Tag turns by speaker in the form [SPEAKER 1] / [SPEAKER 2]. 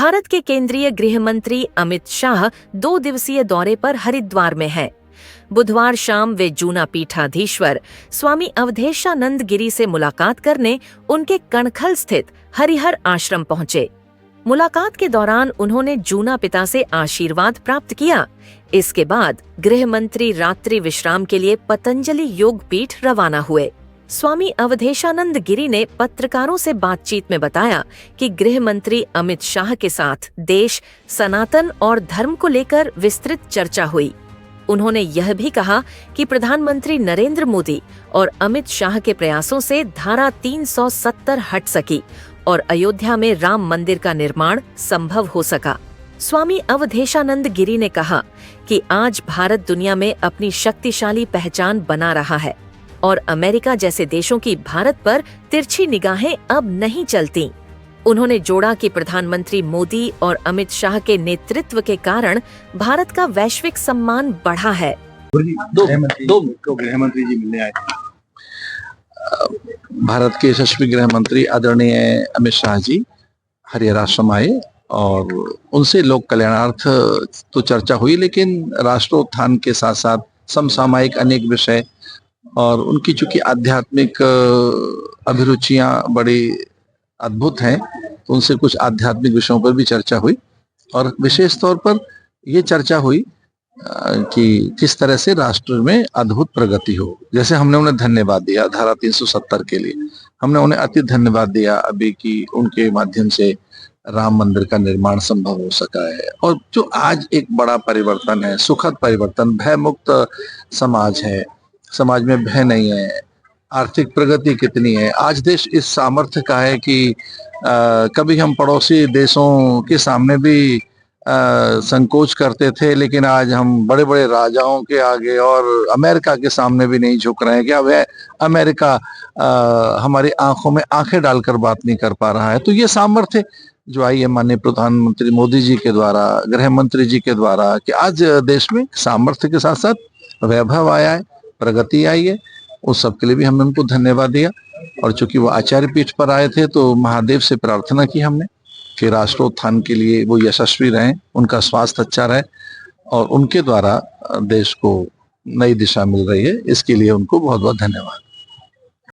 [SPEAKER 1] भारत के केंद्रीय गृह मंत्री अमित शाह 2 दिवसीय दौरे पर हरिद्वार में हैं। बुधवार शाम वे जूना पीठाधीश्वर स्वामी अवधेशानंद गिरी से मुलाकात करने उनके कणखल स्थित हरिहर आश्रम पहुंचे। मुलाकात के दौरान उन्होंने जूना पिता से आशीर्वाद प्राप्त किया। इसके बाद गृह मंत्री रात्रि विश्राम के लिए पतंजलि योग पीठ रवाना हुए। स्वामी अवधेशानंद गिरी ने पत्रकारों से बातचीत में बताया कि गृह मंत्री अमित शाह के साथ देश, सनातन और धर्म को लेकर विस्तृत चर्चा हुई। उन्होंने यह भी कहा कि प्रधानमंत्री नरेंद्र मोदी और अमित शाह के प्रयासों से धारा 370 हट सकी और अयोध्या में राम मंदिर का निर्माण संभव हो सका। स्वामी अवधेशानंद गिरी ने कहा कि आज भारत दुनिया में अपनी शक्तिशाली पहचान बना रहा है और अमेरिका जैसे देशों की भारत पर तिरछी निगाहें अब नहीं चलती। उन्होंने जोड़ा कि प्रधानमंत्री मोदी और अमित शाह के नेतृत्व के कारण भारत का वैश्विक सम्मान बढ़ा है।
[SPEAKER 2] दो गृह मंत्री जी मिलने आए थे। भारत के यशस्वी गृह मंत्री आदरणीय अमित शाह जी हरिहर आश्रम आए और उनसे लोक कल्याणार्थ तो चर्चा हुई, लेकिन राष्ट्रोत्थान के साथ साथ समसामयिक अनेक विषय और उनकी चूंकि आध्यात्मिक अभिरुचियां बड़ी अद्भुत हैं, तो उनसे कुछ आध्यात्मिक विषयों पर भी चर्चा हुई और विशेष तौर पर ये चर्चा हुई कि किस तरह से राष्ट्र में अद्भुत प्रगति हो। जैसे हमने उन्हें धन्यवाद दिया धारा 370 के लिए, हमने उन्हें अति धन्यवाद दिया अभी कि उनके माध्यम से राम मंदिर का निर्माण संभव हो सका है। और जो आज एक बड़ा परिवर्तन है, सुखद परिवर्तन, भय मुक्त समाज है, समाज में भय नहीं है, आर्थिक प्रगति कितनी है। आज देश इस सामर्थ्य का है कि कभी हम पड़ोसी देशों के सामने भी संकोच करते थे, लेकिन आज हम बड़े बड़े राजाओं के आगे और अमेरिका के सामने भी नहीं झुक रहे हैं कि अब अमेरिका हमारी आंखों में आंखें डालकर बात नहीं कर पा रहा है। तो ये सामर्थ्य जो आई है माननीय प्रधानमंत्री मोदी जी के द्वारा, गृह मंत्री जी के द्वारा, कि आज देश में सामर्थ्य के साथ साथ वैभव आया है, प्रगति आई है, उस सब के लिए भी हमने उनको धन्यवाद दिया। और चूंकि वो आचार्य पीठ पर आए थे तो महादेव से प्रार्थना की हमने कि राष्ट्रोत्थान के लिए वो यशस्वी रहें, उनका स्वास्थ्य अच्छा रहे और उनके द्वारा देश को नई दिशा मिल रही है, इसके लिए उनको बहुत बहुत धन्यवाद।